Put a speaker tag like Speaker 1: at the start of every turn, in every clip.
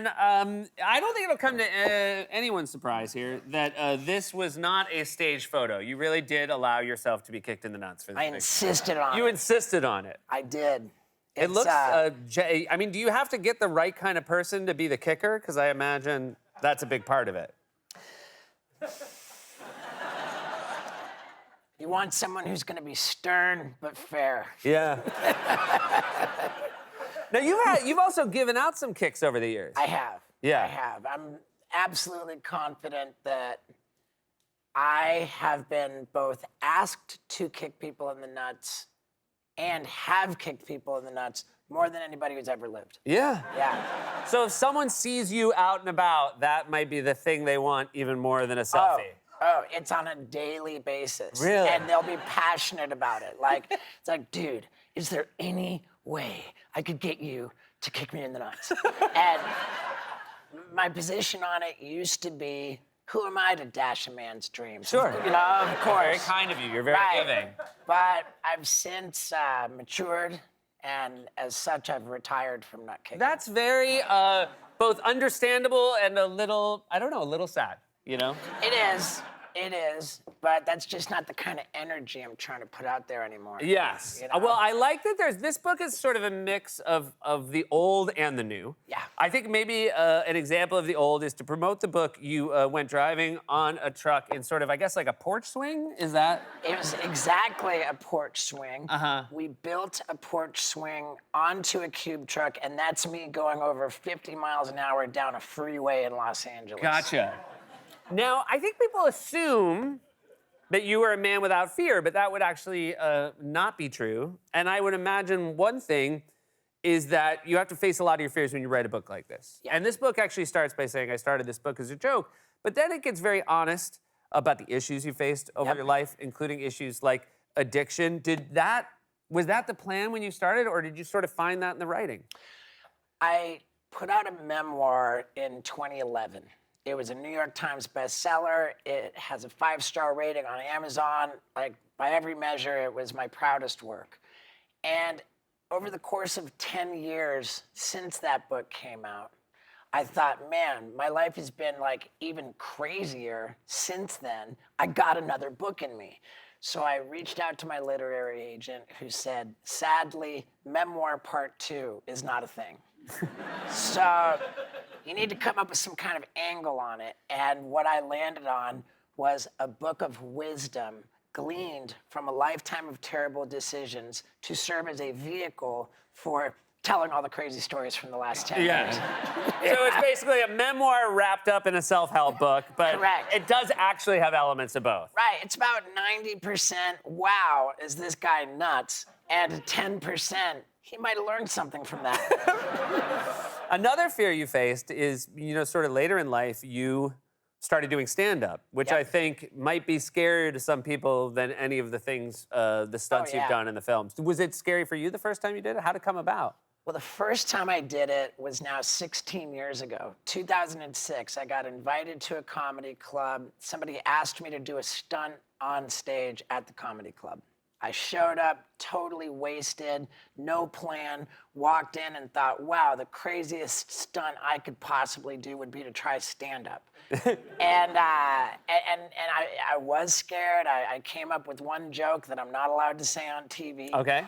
Speaker 1: Dan, I don't think it'll come to anyone's surprise here that this was not a staged photo. You really did allow yourself to be kicked in the nuts for this
Speaker 2: I
Speaker 1: picture.
Speaker 2: insisted on
Speaker 1: You
Speaker 2: it.
Speaker 1: insisted on it.
Speaker 2: I did.
Speaker 1: It looks, I mean, do you have to get the right kind of person to be the kicker? Because I imagine that's a big part of it.
Speaker 2: You want someone who's going to be stern but fair.
Speaker 1: Yeah. Now, you've also given out some kicks over the years.
Speaker 2: I have.
Speaker 1: Yeah.
Speaker 2: I have. I'm absolutely confident that I have been both asked to kick people in the nuts and have kicked people in the nuts more than anybody who's ever lived.
Speaker 1: Yeah.
Speaker 2: Yeah.
Speaker 1: So if someone sees you out and about, that might be the thing they want even more than a selfie.
Speaker 2: Oh, it's on a daily basis.
Speaker 1: Really?
Speaker 2: And they'll be passionate about it. Like, it's like, dude, is there any way I could get you to kick me in the nuts? And my position on it used to be, who am I to dash a man's dreams?
Speaker 1: Sure.
Speaker 2: You know, of course.
Speaker 1: Very kind of you. You're very giving.
Speaker 2: But I've since matured, and as such, I've retired from nut kicking.
Speaker 1: That's very both understandable and a little, I don't know, a little sad, you know?
Speaker 2: It is, but that's just not the kind of energy I'm trying to put out there anymore.
Speaker 1: Yes.
Speaker 2: You know?
Speaker 1: Well, I like that this book is sort of a mix of the old and the new.
Speaker 2: Yeah.
Speaker 1: I think maybe an example of the old is to promote the book, you went driving on a truck in sort of, I guess, like a porch swing? Is that?
Speaker 2: It was exactly a porch swing.
Speaker 1: Uh-huh.
Speaker 2: We built a porch swing onto a cube truck, and that's me going over 50 miles an hour down a freeway in Los Angeles.
Speaker 1: Gotcha. Now, I think people assume that you are a man without fear, but that would actually not be true. And I would imagine one thing is that you have to face a lot of your fears when you write a book like this.
Speaker 2: Yeah.
Speaker 1: And this book actually starts by saying, I started this book as a joke, but then it gets very honest about the issues you faced over your life, including issues like addiction. Was that the plan when you started, or did you sort of find that in the writing?
Speaker 2: I put out a memoir in 2011. It was a New York Times bestseller. It has a 5-star rating on Amazon. Like, by every measure, it was my proudest work. And over the course of 10 years since that book came out, I thought, man, my life has been like even crazier since then. I got another book in me. So I reached out to my literary agent who said, sadly, memoir part 2 is not a thing. So you need to come up with some kind of angle on it. And what I landed on was a book of wisdom gleaned from a lifetime of terrible decisions to serve as a vehicle for telling all the crazy stories from the last 10 years.
Speaker 1: So it's basically a memoir wrapped up in a self-help book, but
Speaker 2: Correct.
Speaker 1: it does actually have elements of both.
Speaker 2: Right, it's about 90%, wow, is this guy nuts? And 10%, he might have learned something from that.
Speaker 1: Another fear you faced is, sort of later in life, you started doing stand-up, which
Speaker 2: Yep.
Speaker 1: I think might be scarier to some people than any of the things, the stunts you've done in the films. Was it scary for you the first time you did it? How'd it come about?
Speaker 2: Well, the first time I did it was now 16 years ago, 2006. I got invited to a comedy club. Somebody asked me to do a stunt on stage at the comedy club. I showed up totally wasted, no plan, walked in and thought, wow, the craziest stunt I could possibly do would be to try stand-up. and I was scared. I came up with one joke that I'm not allowed to say on TV.
Speaker 1: Okay.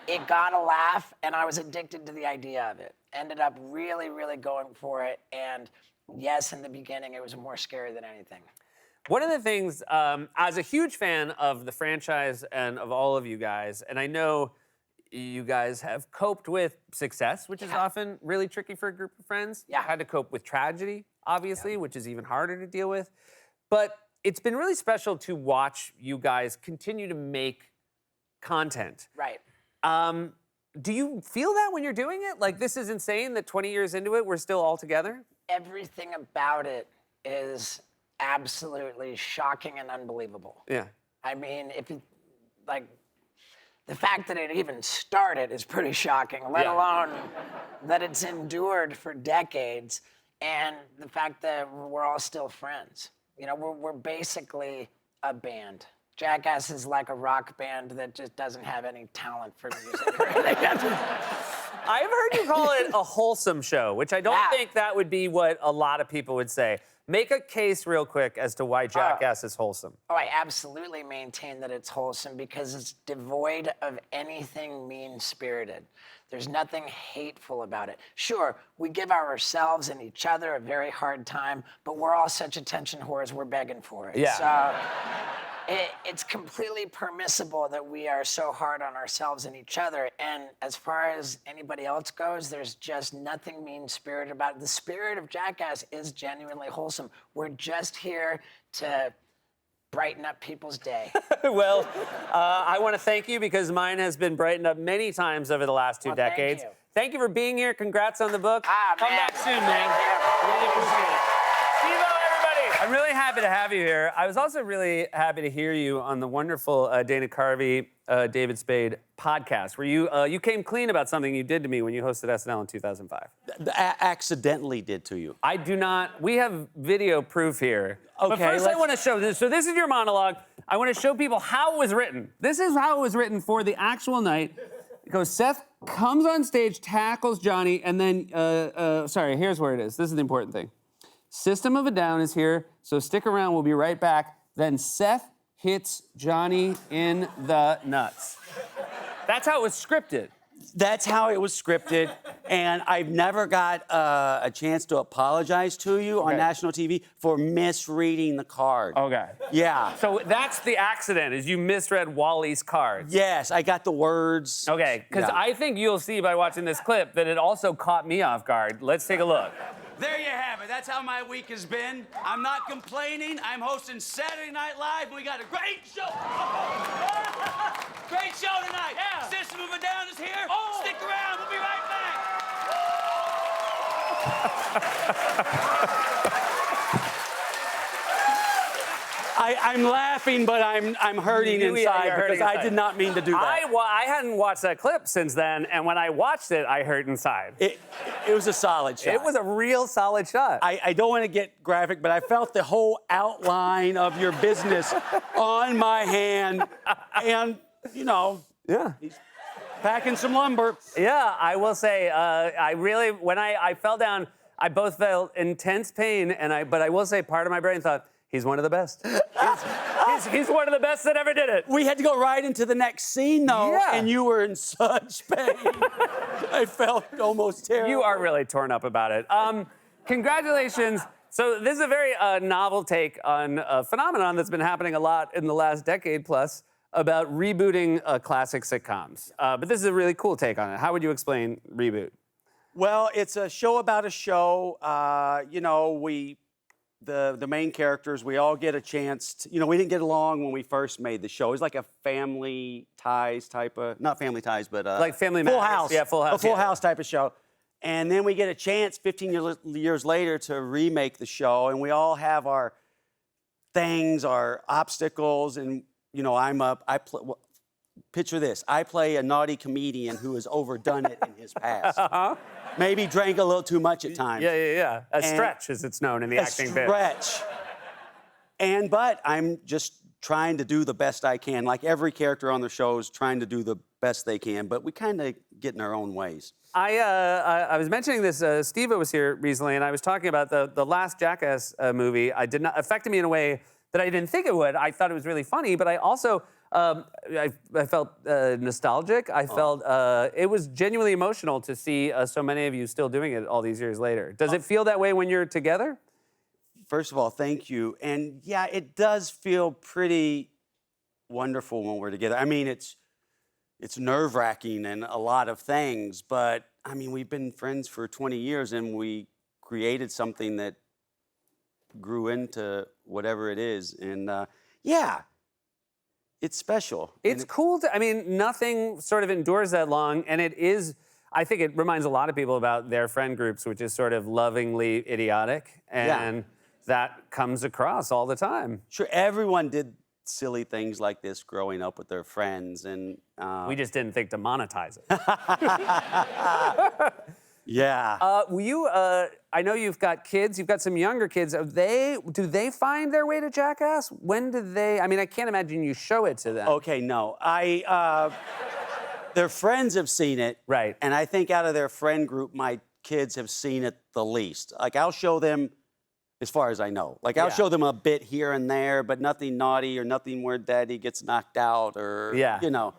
Speaker 2: It got a laugh, and I was addicted to the idea of it. Ended up really, really going for it. And yes, in the beginning, it was more scary than anything.
Speaker 1: One of the things, as a huge fan of the franchise and of all of you guys, and I know you guys have coped with success, which is often really tricky for a group of friends.
Speaker 2: Yeah.
Speaker 1: You had to cope with tragedy, obviously, which is even harder to deal with. But it's been really special to watch you guys continue to make content.
Speaker 2: Right.
Speaker 1: Do you feel that when you're doing it? Like, this is insane that 20 years into it, we're still all together?
Speaker 2: Everything about it is absolutely shocking and unbelievable.
Speaker 1: Yeah.
Speaker 2: I mean, the fact that it even started is pretty shocking, let alone that it's endured for decades, and the fact that we're all still friends. We're basically a band. Jackass is like a rock band that just doesn't have any talent for music.
Speaker 1: I've heard you call it a wholesome show, which I don't
Speaker 2: Yeah.
Speaker 1: think that would be what a lot of people would say. Make a case real quick as to why Jackass is wholesome.
Speaker 2: Oh, I absolutely maintain that it's wholesome because it's devoid of anything mean-spirited. There's nothing hateful about it. Sure, we give ourselves and each other a very hard time, but we're all such attention whores, we're begging for it.
Speaker 1: Yeah.
Speaker 2: So it's completely permissible that we are so hard on ourselves and each other. And as far as anybody else goes, there's just nothing mean-spirited about it. The spirit of Jackass is genuinely wholesome. We're just here to brighten up people's day.
Speaker 1: Well, I want to thank you because mine has been brightened up many times over the last 2
Speaker 2: Well, thank
Speaker 1: decades.
Speaker 2: you.
Speaker 1: Thank you for being here. Congrats on the book. Come
Speaker 2: man.
Speaker 1: back soon, man.
Speaker 2: Thank you.
Speaker 1: Really appreciate it. Steve-O, everybody. I'm really happy to have you here. I was also really happy to hear you on the wonderful Dana Carvey, David Spade podcast, where you came clean about something you did to me when you hosted SNL in 2005.
Speaker 3: Accidentally did to you.
Speaker 1: I do not. We have video proof here. But
Speaker 3: Okay,
Speaker 1: first, I
Speaker 3: let's-
Speaker 1: want to show this. So this is your monologue. I want to show people how it was written. This is how it was written for the actual night. It goes, Seth comes on stage, tackles Johnny, and then, sorry, here's where it is. This is the important thing. System of a Down is here, so stick around. We'll be right back. Then Seth hits Johnny in the nuts. That's how it was scripted.
Speaker 3: That's how it was scripted, and I've never got a chance to apologize to you on
Speaker 1: Okay.
Speaker 3: national TV for misreading the card.
Speaker 1: Okay.
Speaker 3: Yeah.
Speaker 1: So that's the accident, is you misread Wally's cards.
Speaker 3: Yes, I got the words.
Speaker 1: Okay, because
Speaker 3: Yeah.
Speaker 1: I think you'll see by watching this clip that it also caught me off guard. Let's take a look.
Speaker 4: There you have it. That's how my week has been. I'm not complaining. I'm hosting Saturday Night Live, and we got a great show. Great show tonight. Yeah. System of a Down is here. Oh. Stick around. We'll be right back.
Speaker 3: I'm laughing, but I'm hurting
Speaker 1: You- yeah,
Speaker 3: inside
Speaker 1: you're hurting
Speaker 3: because I
Speaker 1: inside.
Speaker 3: did not mean to do that.
Speaker 1: I hadn't watched that clip since then, and when I watched it, I hurt inside.
Speaker 3: It was a solid shot.
Speaker 1: It was a real solid shot.
Speaker 3: I don't want to get graphic, but I felt the whole outline of your business on my hand, and
Speaker 1: yeah.
Speaker 3: packing some lumber.
Speaker 1: Yeah, I will say, I really, when I fell down, I both felt intense pain, but I will say part of my brain thought, he's one of the best. He's one of the best that ever did it.
Speaker 3: We had to go right into the next scene, though,
Speaker 1: Yeah.
Speaker 3: and you were in such pain. I felt almost terrible.
Speaker 1: You are really torn up about it. Congratulations. So this is a very novel take on a phenomenon that's been happening a lot in the last decade plus about rebooting classic sitcoms. But this is a really cool take on it. How would you explain reboot?
Speaker 3: Well, it's a show about a show. The main characters, we all get a chance to, we didn't get along when we first made the show. It was like a Family Ties type of, not Family Ties, but
Speaker 1: Like Family
Speaker 3: Full
Speaker 1: Matters.
Speaker 3: House.
Speaker 1: Yeah, Full House,
Speaker 3: A Full
Speaker 1: yeah.
Speaker 3: House type of show. And then we get a chance 15 years later to remake the show, and we all have our things, our obstacles, and picture this. I play a naughty comedian who has overdone it in his past. Maybe drank a little too much at times.
Speaker 1: Yeah. A
Speaker 3: And-
Speaker 1: stretch, as it's known in the
Speaker 3: A
Speaker 1: acting bit.
Speaker 3: stretch. But I'm just trying to do the best I can. Like every character on the show is trying to do the best they can, but we kind of get in our own ways.
Speaker 1: I was mentioning this. Steve was here recently, and I was talking about the last Jackass movie. I did not affected me in a way that I didn't think it would. I thought it was really funny, but I also I felt nostalgic. I felt it was genuinely emotional to see so many of you still doing it all these years later. Does it feel that way when you're together?
Speaker 3: First of all, thank you. And yeah, it does feel pretty wonderful when we're together. I mean, it's nerve-wracking and a lot of things, but I mean, we've been friends for 20 years and we created something that grew into whatever it is. And yeah, it's special.
Speaker 1: It's cool to, I mean, nothing sort of endures that long, and it is, I think it reminds a lot of people about their friend groups, which is sort of lovingly idiotic, and that comes across all the time.
Speaker 3: Sure, everyone did silly things like this growing up with their friends, and
Speaker 1: We just didn't think to monetize it.
Speaker 3: yeah.
Speaker 1: Will you, I know you've got kids, you've got some younger kids. Do they find their way to Jackass? When do they, I mean, I can't imagine you show it to them.
Speaker 3: Okay, no. their friends have seen it.
Speaker 1: Right.
Speaker 3: And I think out of their friend group, my kids have seen it the least. Like, I'll show them, as far as I know. Like, I'll
Speaker 1: Yeah.
Speaker 3: show them a bit here and there, but nothing naughty or nothing where daddy gets knocked out or,
Speaker 1: Yeah.
Speaker 3: you know.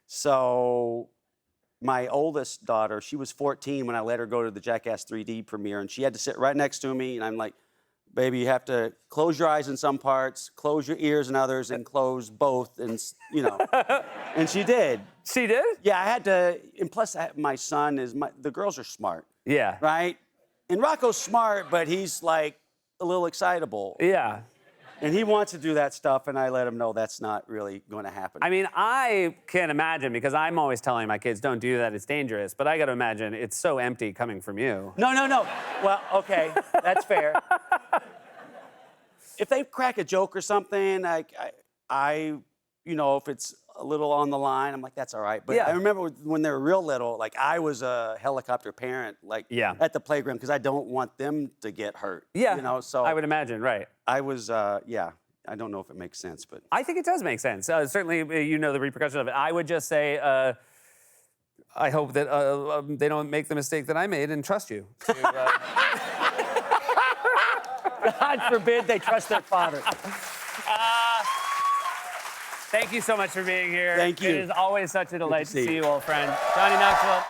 Speaker 3: So my oldest daughter, she was 14 when I let her go to the Jackass 3D premiere, and she had to sit right next to me, and I'm like, baby, you have to close your eyes in some parts, close your ears in others, and close both, and, you know. And she did.
Speaker 1: She did?
Speaker 3: Yeah, I had to, and plus my son is, the girls are smart,
Speaker 1: Yeah.
Speaker 3: right? And Rocco's smart, but he's like a little excitable.
Speaker 1: Yeah.
Speaker 3: And he wants to do that stuff, and I let him know that's not really going to happen.
Speaker 1: I mean, I can't imagine because I'm always telling my kids, don't do that, it's dangerous. But I got to imagine it's so empty coming from you.
Speaker 3: No. Well, okay, that's fair. If they crack a joke or something, I, you know, if it's a little on the line, I'm like, that's all right. But
Speaker 1: Yeah.
Speaker 3: I remember when they were real little, like I was a helicopter parent, like
Speaker 1: Yeah.
Speaker 3: at the playground, because I don't want them to get hurt.
Speaker 1: Yeah.
Speaker 3: You know, so
Speaker 1: I would imagine, right.
Speaker 3: I was, yeah. I don't know if it makes sense, but
Speaker 1: I think it does make sense. Certainly, you know the repercussions of it. I would just say, I hope that they don't make the mistake that I made and trust you.
Speaker 3: God forbid they trust their father.
Speaker 1: Thank you so much for being here.
Speaker 3: Thank you.
Speaker 1: It is always such a delight to
Speaker 3: see
Speaker 1: see
Speaker 3: you.
Speaker 1: you, old friend. Johnny Knoxville.